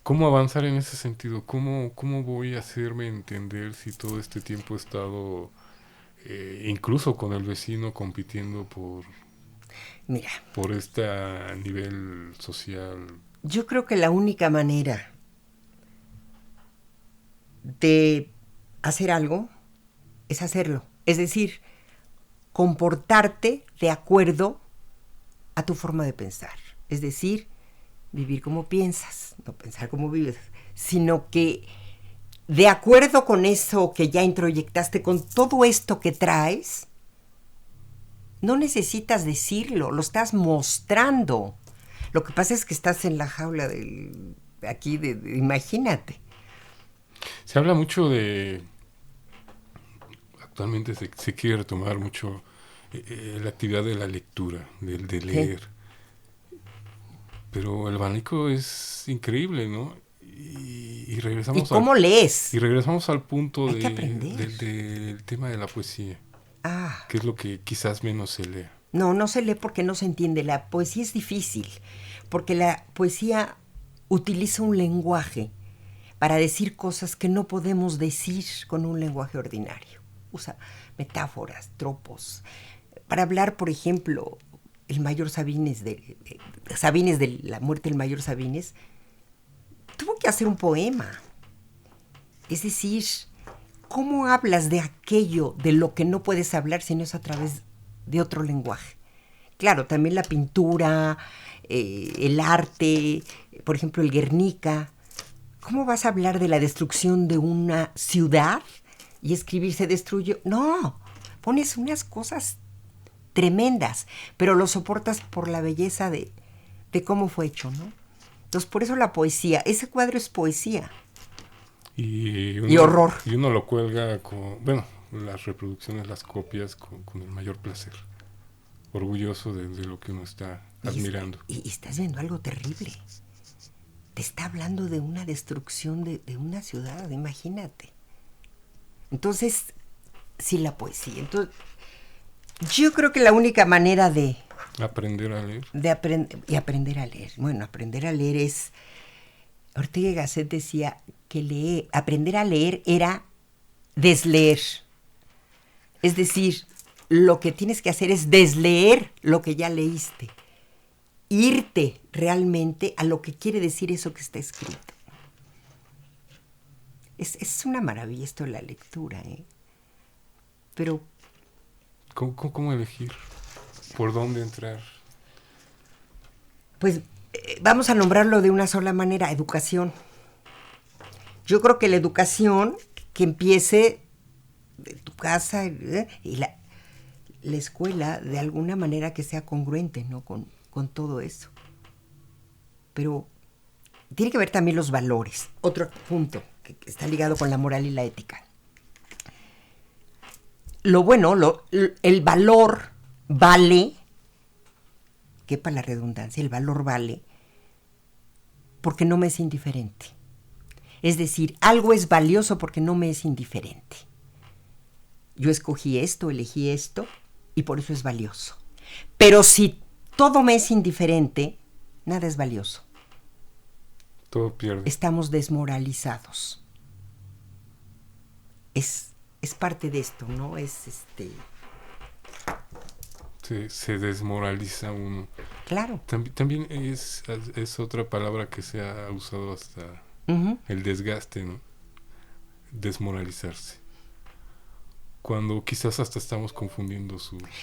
B: ¿Cómo avanzar en ese sentido? ¿Cómo voy a hacerme entender si todo este tiempo he estado incluso con el vecino compitiendo
F: Mira,
B: por este nivel social?
F: yo creo que la única manera de hacer algo es hacerlo. Es decir, comportarte de acuerdo a tu forma de pensar. Es decir, vivir como piensas, no pensar como vives, sino que de acuerdo con eso que ya introyectaste, con todo esto que traes, no necesitas decirlo, lo estás mostrando. Lo que pasa es que estás en la jaula imagínate.
B: Se habla mucho de... Actualmente se quiere retomar mucho la actividad de la lectura, de leer. Sí. Pero el abanico es increíble, ¿no? Y regresamos...
F: ¿Y cómo lees?
B: Y regresamos al punto
F: Hay que aprender.
B: del tema de la poesía.
F: Ah.
B: Que es lo que quizás menos se lee.
F: No se lee porque no se entiende. La poesía es difícil, porque la poesía utiliza un lenguaje para decir cosas que no podemos decir con un lenguaje ordinario. Usa metáforas, tropos. Para hablar, por ejemplo, el mayor Sabines, de la muerte del mayor Sabines, tuvo que hacer un poema. Es decir, ¿cómo hablas de aquello de lo que no puedes hablar si no es a través de otro lenguaje? Claro, también la pintura, el arte, por ejemplo, el Guernica. ¿Cómo vas a hablar de la destrucción de una ciudad y escribir se destruyó? No, pones unas cosas tremendas, pero lo soportas por la belleza de cómo fue hecho, ¿no? Entonces, por eso la poesía, ese cuadro es poesía.
B: Y
F: horror.
B: Y uno lo cuelga con, bueno, las reproducciones, las copias con el mayor placer. Orgulloso de lo que uno está admirando.
F: Y estás viendo algo terrible. Te está hablando de una destrucción de una ciudad, imagínate. Entonces, sí, la poesía. Entonces, yo creo que la única manera de...
B: Aprender a leer.
F: Aprender a leer. Bueno, aprender a leer es... Ortega y Gasset decía que aprender a leer era desleer. Es decir, lo que tienes que hacer es desleer lo que ya leíste. Irte realmente a lo que quiere decir eso que está escrito. Es una maravilla esto de la lectura, ¿eh? Pero...
B: ¿Cómo elegir? ¿Por dónde entrar?
F: Pues vamos a nombrarlo de una sola manera, educación. Yo creo que la educación que empiece de tu casa y la escuela de alguna manera que sea congruente, ¿no? Con todo eso. Pero tiene que ver también los valores. Otro punto que está ligado con la moral y la ética. Lo bueno, el valor vale, quepa la redundancia, el valor vale porque no me es indiferente. Es decir, algo es valioso porque no me es indiferente. Yo escogí esto, elegí esto y por eso es valioso. Pero si todo me es indiferente, nada es valioso.
B: Todo pierde.
F: Estamos desmoralizados. es parte de esto, ¿no?
B: Se desmoraliza uno.
F: Claro.
B: También es otra palabra que se ha usado hasta
F: Ujú.
B: el desgaste, ¿no? Desmoralizarse. Cuando quizás hasta estamos confundiendo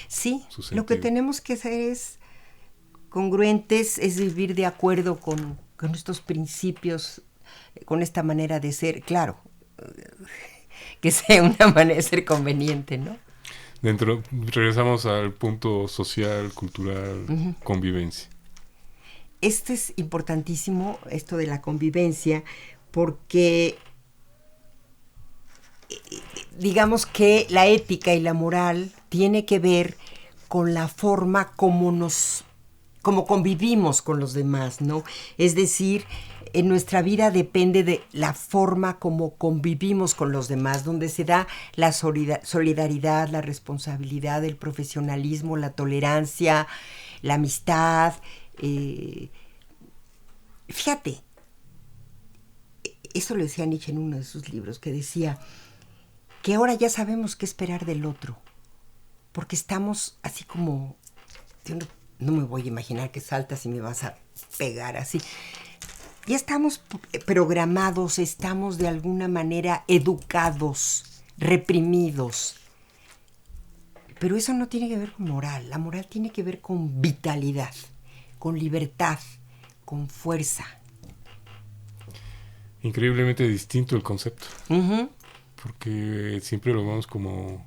F: Sí,
B: su
F: lo que
B: sentido.
F: tenemos que hacer es congruentes, es vivir de acuerdo con estos principios, con esta manera de ser, claro, que sea una manera de ser conveniente, ¿no?
B: Regresamos al punto social, cultural,
F: Ujú.
B: convivencia.
F: Esto es importantísimo, esto de la convivencia, porque digamos que la ética y la moral tiene que ver con la forma como convivimos con los demás, ¿no? Es decir, en nuestra vida depende de la forma como convivimos con los demás, donde se da la solidaridad, la responsabilidad, el profesionalismo, la tolerancia, la amistad. Fíjate, eso lo decía Nietzsche en uno de sus libros, que decía que ahora ya sabemos qué esperar del otro, porque estamos así como, yo no me voy a imaginar que saltas y me vas a pegar así. Ya estamos programados, estamos de alguna manera educados, reprimidos. Pero eso no tiene que ver con moral. La moral tiene que ver con vitalidad, con libertad, con fuerza.
B: Increíblemente distinto el concepto,
F: Uh-huh.
B: porque siempre lo vemos como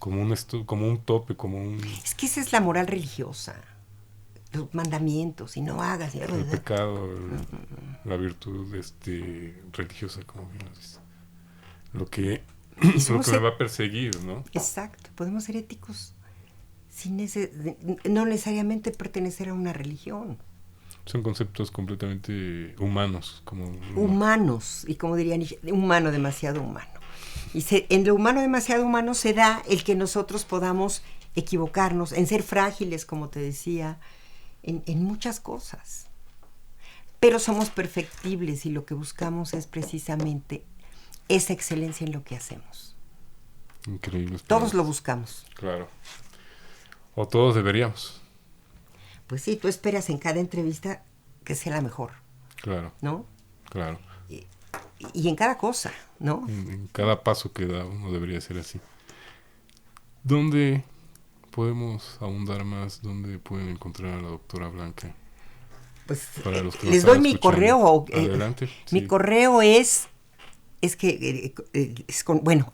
B: un tope, como un
F: Es que esa es la moral religiosa. Los mandamientos, y no hagas. Y...
B: el pecado, la virtud religiosa, como bien nos dice. Lo que me va a perseguir, ¿no?
F: Exacto, podemos ser éticos sin no necesariamente pertenecer a una religión.
B: Son conceptos completamente humanos,
F: Humanos, y como diría Nietzsche, humano, demasiado humano. Y en lo humano, demasiado humano, se da el que nosotros podamos equivocarnos, en ser frágiles, como te decía, en muchas cosas. Pero somos perfectibles y lo que buscamos es precisamente esa excelencia en lo que hacemos.
B: Increíbles.
F: Todos lo buscamos.
B: Claro. O todos deberíamos.
F: Pues sí, tú esperas en cada entrevista que sea la mejor,
B: Claro.
F: ¿no?
B: Claro.
F: Y en cada cosa, ¿no?
B: En cada paso que da uno debería ser así. ¿Dónde podemos ahondar más? ¿Dónde pueden encontrar a la doctora Blanca?
F: Pues
B: Para los que
F: les
B: nos
F: doy
B: están
F: mi
B: escuchando.
F: correo.
B: Adelante.
F: Mi
B: Sí.
F: correo es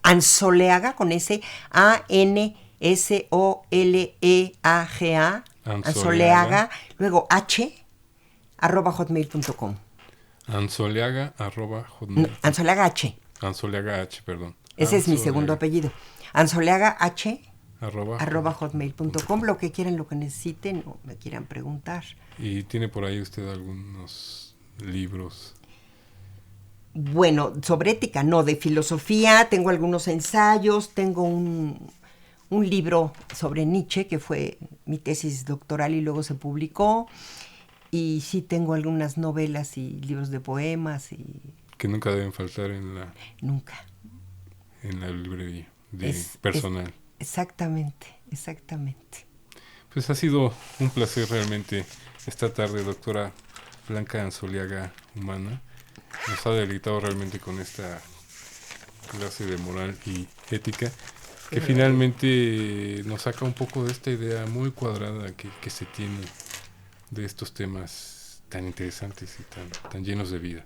F: Ansoleaga, con S, ANSOLEAGA, Ansoleaga, luego @hotmail.com.
B: Ansoleaga@hotmail.
F: Ansoleaga H.
B: Ansoleaga H, perdón.
F: Ese es mi segundo apellido. Ansoleaga H
B: @
F: @hotmail.com. Lo que quieran, lo que necesiten o me quieran preguntar.
B: ¿Y tiene por ahí usted algunos libros?
F: Bueno, sobre ética, no, de filosofía, tengo algunos ensayos, tengo un libro sobre Nietzsche, que fue mi tesis doctoral y luego se publicó, y sí tengo algunas novelas y libros de poemas y...
B: Que nunca deben faltar
F: Nunca.
B: en la librería personal.
F: Exactamente.
B: Pues ha sido un placer realmente esta tarde, doctora Blanca Ansoleaga Humana. Nos ha deleitado realmente con esta clase de moral y ética, que finalmente nos saca un poco de esta idea muy cuadrada que se tiene de estos temas tan interesantes y tan llenos de vida,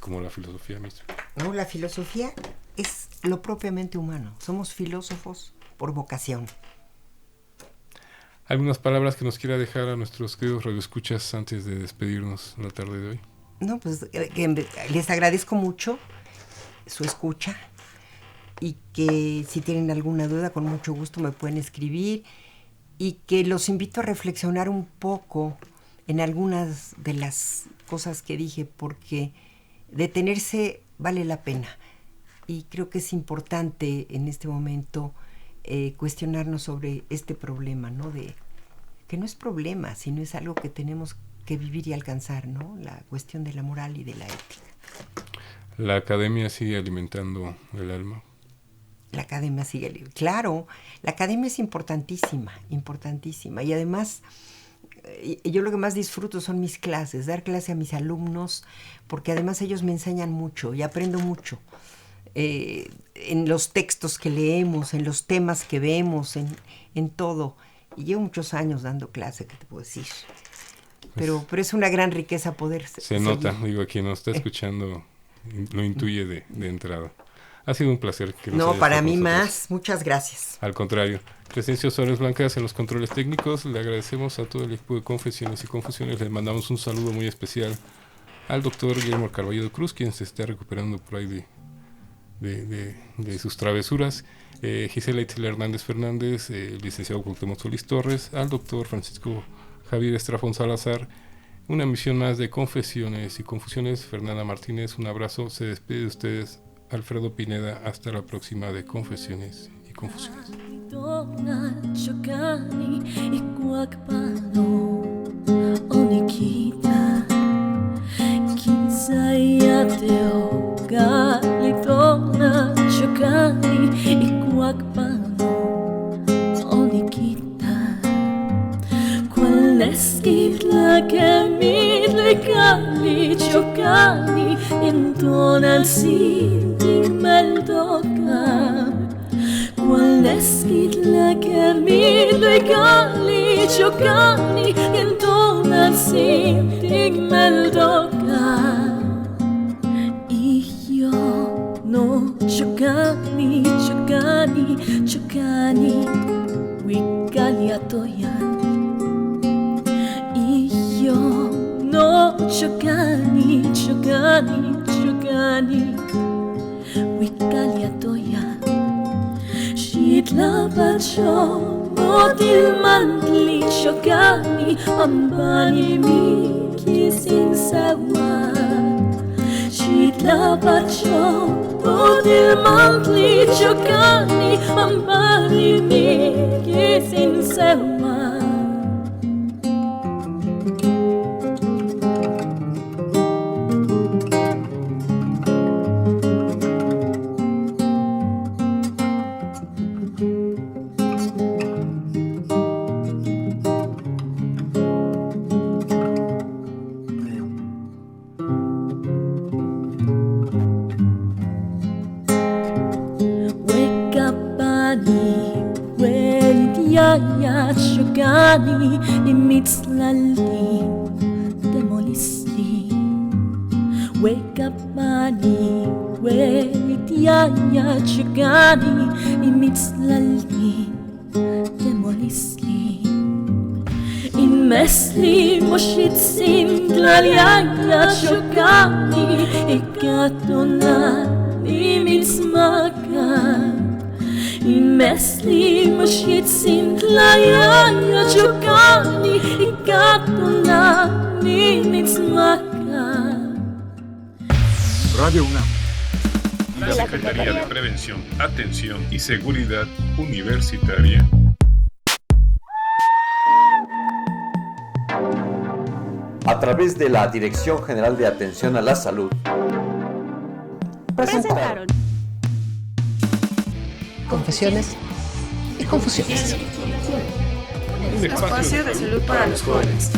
B: como la filosofía misma.
F: No, la filosofía es lo propiamente humano. Somos filósofos por vocación.
B: ¿Algunas palabras que nos quiera dejar a nuestros queridos radioescuchas antes de despedirnos la tarde de hoy?
F: No, pues que les agradezco mucho su escucha y que si tienen alguna duda, con mucho gusto me pueden escribir, y que los invito a reflexionar un poco en algunas de las cosas que dije, porque detenerse vale la pena y creo que es importante en este momento cuestionarnos sobre este problema, ¿no? De que no es problema, sino es algo que tenemos que vivir y alcanzar, ¿no? La cuestión de la moral y de la ética.
B: La academia sigue alimentando el alma.
F: La academia sigue. Claro, la academia es importantísima, importantísima. Y además, yo lo que más disfruto son mis clases, dar clase a mis alumnos, porque además ellos me enseñan mucho y aprendo mucho. En los textos que leemos, en los temas que vemos, en todo. Y llevo muchos años dando clase, ¿qué te puedo decir? Pero es una gran riqueza poder
B: Se nota, digo, quien nos está escuchando lo intuye de entrada. Ha sido un placer que nos
F: No,
B: hayas
F: para
B: estado
F: mí
B: con nosotros.
F: más. Muchas gracias.
B: Al contrario, Crescencio Suárez Blancas en los controles técnicos. Le agradecemos a todo el equipo de Confesiones y Confusiones. Le mandamos un saludo muy especial al doctor Guillermo Carballo Cruz, quien se está recuperando por ahí de sus travesuras. Gisela Itzel Hernández Fernández, licenciado Cuauhtémoc Solís Torres, al doctor Francisco Javier Estrafón Salazar. Una emisión más de Confesiones y Confusiones. Fernanda Martínez, un abrazo. Se despide de ustedes Alfredo Pineda. Hasta la próxima de Confesiones y Confusiones.
G: Esquitla que mi legali giocani intorno al meldoca. Qual esquitla che mi legali giocani intorno al meldoca. Io no giocani, wigali atoyan. No, Chogani, Wikalia Toya. Shitla Bacho, Modil Mantli, Chogani, Ambani mi kissing Sawa. Shitla Bacho, Modil Mantli, Chogani, Ambani mi kissing Sawa. Chogani imitzlalli demolisli. Wake up, money, wait, yaya, Chogani imitzlalli demolisli. In mesli moshitsin glalyaya Chogani ikatona imitzmaka. Mesli moshitsin tlaya Chogani ikatona nimitzmaka.
H: Radio UNAM.
B: La Secretaría de Prevención, Atención y Seguridad Universitaria
I: a través de la Dirección General de Atención a la Salud
C: Presentaron Confesiones y Confusiones.
B: un espacio de salud para los jóvenes.